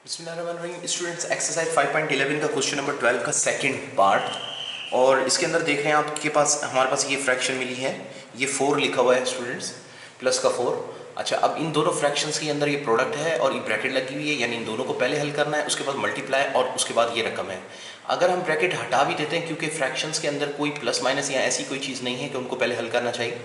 बिस्मिल्लाहिर्रहमानिर्रहीम। Students, exercise 5.11 का question number 12 का सेकंड पार्ट। और इसके अंदर देख रहे हैं आपके पास हमारे पास ये फ्रैक्शन मिली है, ये 4 लिखा हुआ है स्टूडेंट्स, प्लस का 4। अच्छा, अब इन दोनों फ्रैक्शंस के अंदर ये प्रोडक्ट है और ये ब्रैकेट लगी हुई है, यानी इन दोनों को पहले हल करना है, उसके बाद मल्टीप्लाई और उसके बाद ये रकम है। अगर हम ब्रैकेट हटा भी देते हैं, क्योंकि फ्रैक्शंस के अंदर कोई प्लस माइनस या ऐसी कोई चीज़ नहीं है कि उनको पहले हल करना चाहिए,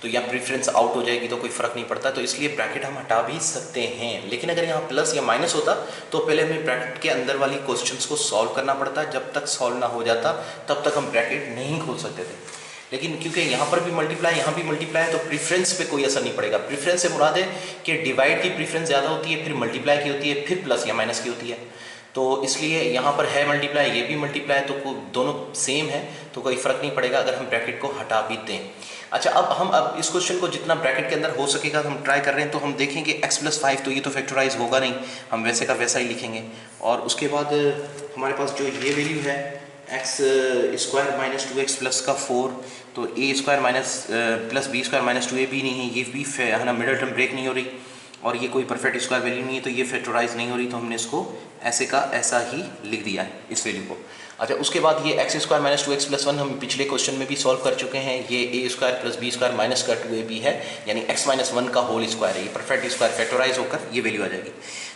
तो या प्रेफरेंस आउट हो जाएगी तो कोई फ़र्क नहीं पड़ता, तो इसलिए ब्रैकेट हम हटा भी सकते हैं। लेकिन अगर यहाँ प्लस या माइनस होता तो पहले हमें ब्रैकेट के अंदर वाली क्वेश्चंस को सॉल्व करना पड़ता। जब तक सॉल्व ना हो जाता तब तक हम ब्रैकेट नहीं खोल सकते थे। लेकिन क्योंकि यहाँ पर भी मल्टीप्लाई, यहाँ भी मल्टीप्लाई है, तो प्रीफरेंस पे कोई असर नहीं पड़ेगा। प्रीफरेंस से मुराद है कि डिवाइड की प्रीफरेंस ज़्यादा होती है, फिर मल्टीप्लाई की होती है, फिर प्लस या माइनस की होती है। तो इसलिए यहाँ पर है मल्टीप्लाई, ये भी मल्टीप्लाई, तो दोनों सेम है, तो कोई फ़र्क नहीं पड़ेगा अगर हम ब्रैकेट को हटा भी दें। अच्छा, अब इस क्वेश्चन को जितना ब्रैकेट के अंदर हो सकेगा हम ट्राई कर रहे हैं। तो हम देखेंगे x + 5, तो ये तो फैक्टराइज होगा नहीं, हम वैसे का वैसा ही लिखेंगे। और उसके बाद हमारे पास जो ये वैल्यू है x² - 2x प्लस का 4, तो a² minus plus b² minus 2ab नहीं है, ये भी है ना, मिडल टर्म ब्रेक नहीं हो रही, और ये कोई परफेक्ट स्क्वायर वैल्यू नहीं है, तो ये फैक्टराइज नहीं हो रही, तो हमने इसको ऐसे का ऐसा ही लिख दिया है इस वैल्यू को। अच्छा, उसके बाद ये x² - 2x + 1 हम पिछले क्वेश्चन में भी सॉल्व कर चुके हैं। ये a² + b² माइनस का 2ab है, यानी x - 1 का होल स्क्वायर है, ये परफेक्ट स्क्वायर फैक्टराइज होकर ये वैल्यू आ जाएगी।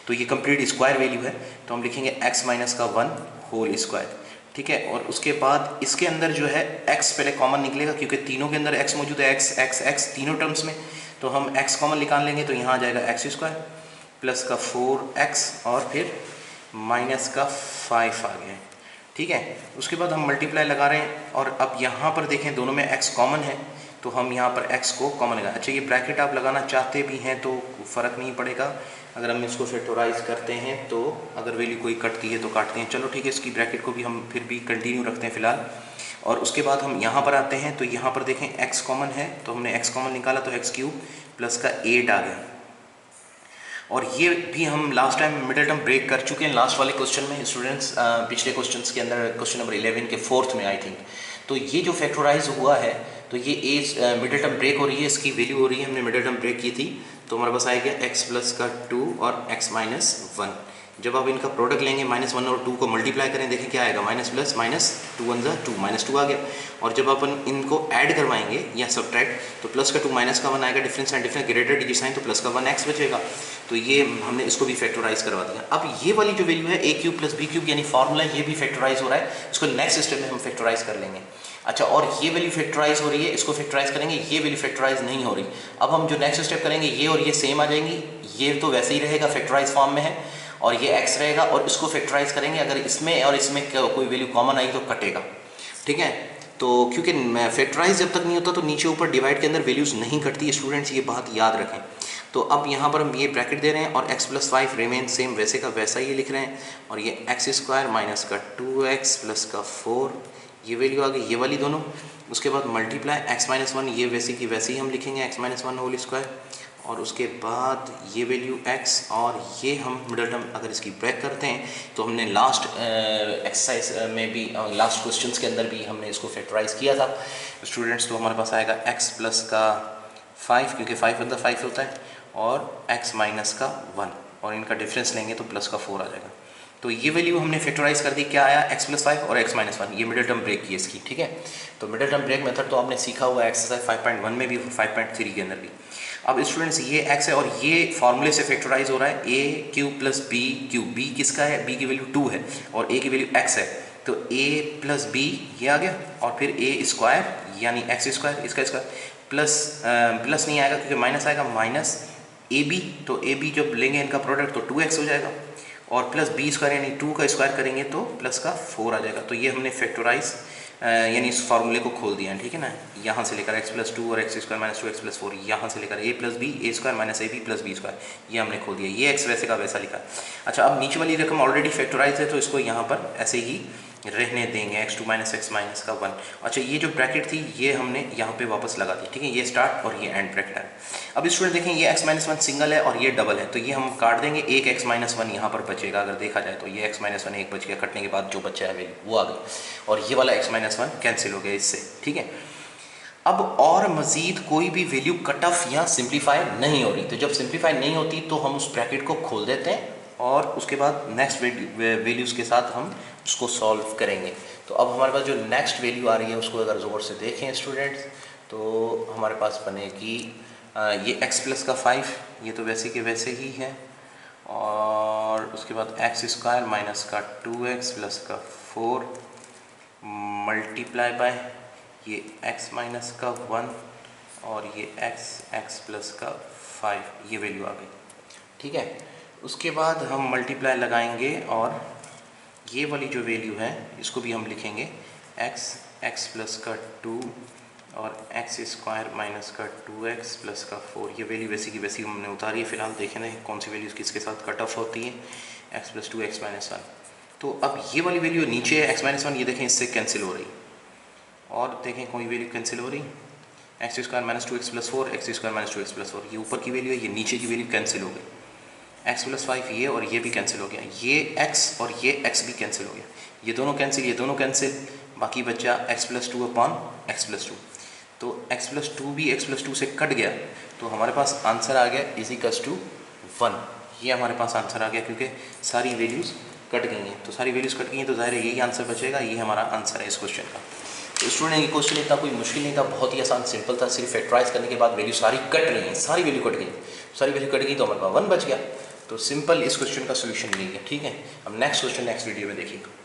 तो ये कंप्लीट स्क्वायर वैल्यू है, तो हम लिखेंगे x - 1 होल स्क्वायर, ठीक है। और उसके बाद इसके अंदर जो है x पहले कॉमन निकलेगा, क्योंकि तीनों के अंदर x मौजूद है, x तीनों टर्म्स में, तो हम x कॉमन निकाल लेंगे, तो यहाँ आ जाएगा x² प्लस का 4x और फिर माइनस का 5 आ गया, ठीक है। उसके बाद हम मल्टीप्लाई लगा रहे हैं, और अब यहाँ पर देखें दोनों में x कॉमन है, तो हम यहाँ पर x को कॉमन लगाएं। अच्छा, ये ब्रैकेट आप लगाना चाहते भी हैं तो फ़र्क नहीं पड़ेगा, अगर हम इसको फैक्टराइज करते हैं तो अगर वैल्यू कोई कटती है तो काटते हैं, चलो ठीक है, इसकी ब्रैकेट को भी हम फिर भी कंटिन्यू रखते हैं फ़िलहाल। और उसके बाद हम यहाँ पर आते हैं, तो यहाँ पर देखें x कॉमन है, तो हमने x कॉमन निकाला, तो x³ प्लस का 8 आ गया। और ये भी हम last time middle term break कर चुके हैं लास्ट वाले क्वेश्चन में स्टूडेंट्स, पिछले क्वेश्चंस के अंदर क्वेश्चन नंबर 11 के 4th में आई थिंक। तो ये जो फैक्टराइज हुआ है, तो ये मिडिल टर्म ब्रेक हो रही है, इसकी वैल्यू हो रही है, हमने मिडिल टर्म ब्रेक की थी, तो हमारे पास आएगा x प्लस का 2 और x माइनस 1। जब आप इनका प्रोडक्ट लेंगे -1 और 2 को मल्टीप्लाई करें, देखें क्या आएगा, माइनस प्लस माइनस 2 1 ज़ा 2 -2 आ गया। और जब अपन इनको ऐड करवाएंगे या सब्ट्रैक्ट, तो प्लस का 2 माइनस का 1 आएगा, difference and difference greater digit sign, तो प्लस का 1x बचेगा। तो ये हमने इसको भी फैक्टराइज करवा दिया। अब ये वाली जो वैल्यू है a³ प्लस b³ यानी फार्मूला, ये भी फैक्टराइज हो रहा है, इसको नेक्स्ट स्टेप में हम फैक्टराइज कर लेंगे। अच्छा, और ये वैल्यू फैक्टराइज हो रही है, इसको फैक्टराइज करेंगे, ये वैल्यू फैक्टराइज नहीं हो रही। अब हम जो नेक्स्ट स्टेप करेंगे, ये और ये सेम आ जाएंगी, ये तो वैसे ही रहेगा, फैक्टराइज फॉर्म में है, और ये x रहेगा, और इसको फैक्टराइज करेंगे, अगर इसमें और इसमें कोई वैल्यू कॉमन आई तो कटेगा, ठीक है। तो क्योंकि फैक्टराइज जब तक नहीं होता तो नीचे ऊपर डिवाइड के अंदर वैल्यूज़ नहीं कटती, स्टूडेंट्स ये बात याद रखें। तो अब यहाँ पर हम ये ब्रैकेट दे रहे हैं, और x + 5 रिमेन सेम वैसे का वैसा ही लिख रहे हैं, और ये x² माइनस का 2x प्लस का 4, ये वैल्यू आ गई, ये वाली दोनों। उसके बाद मल्टीप्लाई x - 1, ये वैसे की वैसे ही हम लिखेंगे, x - 1 होल स्क्वायर, और उसके बाद ये वैल्यू x, और ये हम मिडल टर्म अगर इसकी ब्रेक करते हैं, तो हमने लास्ट एक्सरसाइज में भी, लास्ट क्वेश्चंस के अंदर भी हमने इसको फैक्टराइज किया था स्टूडेंट्स। तो हमारे पास आएगा x प्लस का 5, क्योंकि 5 + 5 होता है, और x माइनस का 1, और इनका डिफरेंस लेंगे तो प्लस का 4 आ जाएगा। तो ये वैल्यू हमने फैक्टराइज कर दी, क्या आया, x + 5 और x - 1, ये मिडिल टर्म ब्रेक की इसकी, ठीक है। तो मिडिल टर्म ब्रेक मेथड तो आपने सीखा हुआ है एक्सरसाइज 5.1 में भी, 5.3 के अंदर भी। अब स्टूडेंट्स ये x है, और ये फॉर्मूले से फैक्टराइज हो रहा है, a³ प्लस b³, b किसका है, b की वैल्यू 2 है, और a की वैल्यू x है, तो a प्लस b ये आ गया, और फिर a² यानी x², इसका स्क्वायर, प्लस नहीं आएगा क्योंकि माइनस आएगा, माइनस ab, तो ab जब लेंगे इनका प्रोडक्ट तो 2x हो जाएगा, और प्लस b² यानी 2 का स्क्वायर करेंगे तो प्लस का 4 आ जाएगा। तो ये हमने फैक्टराइज यानी इस फार्मूले को खोल दिया है, ठीक है ना। यहाँ से लेकर x + 2 और x² - 2x + 4, यहाँ से लेकर a + b a² - ab + b², ये हमने खोल दिया, ये x वैसे का वैसा लिखा। अच्छा, अब नीचे वाली रकम ऑलरेडी फैक्टराइज है, तो इसको यहाँ पर ऐसे ही रहने देंगे, x2 - x माइनस का 1। अच्छा, ये जो ब्रैकेट थी ये हमने यहाँ पे वापस लगा दी, ठीक है, ये स्टार्ट और ये एंड ब्रैकेट है। अब स्टूडेंट देखें, ये x - 1 सिंगल है और ये डबल है, तो ये हम काट देंगे, एक x - 1 यहाँ पर बचेगा, अगर देखा जाए तो ये x - 1 एक बच गया, कटने के बाद जो बचा है वैल्यू वो आ गई, और ये वाला x - 1 कैंसिल हो गया इससे, ठीक है। अब और मज़ीद कोई भी वैल्यू कट ऑफ या सिंप्लीफाई नहीं हो रही, तो जब सिंप्लीफाई नहीं होती तो हम उस ब्रैकेट को खोल देते हैं और उसके बाद नेक्स्ट वैल्यूज़ के साथ हम उसको सॉल्व करेंगे। तो अब हमारे पास जो नेक्स्ट वैल्यू आ रही है उसको अगर ज़ोर से देखें स्टूडेंट्स, तो हमारे पास बनेगी ये x प्लस का 5, ये तो वैसे के वैसे ही है, और उसके बाद एक्स स्क्वायर माइनस का 2x प्लस का 4 मल्टीप्लाई बाय ये x माइनस का 1 और ये x प्लस का 5, ये वैल्यू आ गई। ठीक है, उसके बाद हम मल्टीप्लाई लगाएंगे और ये वाली जो वैल्यू है इसको भी हम लिखेंगे x प्लस का 2 और एक्स स्क्वायर माइनस का 2x प्लस का 4, ये वैल्यू वैसी की वैसी हमने उतारी है। फिलहाल देखें ना कौन सी वैल्यू किसके साथ कट ऑफ होती है, x प्लस 2 x माइनस 1। तो अब ये वाली वैल्यू नीचे है x माइनस 1, ये देखें इससे कैंसिल हो रही, और देखें कोई वैल्यू कैंसिल हो रही, x square minus 2x plus 4, x square minus 2x plus 4, ये ऊपर की वैल्यू है, ये नीचे की वैल्यू कैंसिल हो गई। x प्लस 5 ये और ये भी कैंसिल हो गया, ये x और ये x भी कैंसिल हो गया, ये दोनों कैंसिल, ये दोनों कैंसिल, बाकी बचा x plus 2 upon x plus 2। तो x प्लस 2 भी x प्लस 2 से कट गया, तो हमारे पास आंसर आ गया इज इक्वल्स टू 1। ये हमारे पास आंसर आ गया क्योंकि सारी वैल्यूज़ कट गई हैं। तो सारी वैल्यूज़ कट गई हैं तो ज़ाहिर है यही आंसर बचेगा, ये हमारा आंसर है इस क्वेश्चन का। तो स्टूडेंट ये क्वेश्चन इतना कोई मुश्किल नहीं था, बहुत ही आसान सिंपल था। सिर्फ फैक्टराइज करने के बाद वैल्यू सारी कट रही हैं, सारी वैल्यू कट गई, सारी वैल्यू कट गई तो हमारे पास 1 बच गया। तो सिंपल इस क्वेश्चन का सोल्यूशन यही है। ठीक है, हम नेक्स्ट क्वेश्चन नेक्स्ट वीडियो में देखेंगे।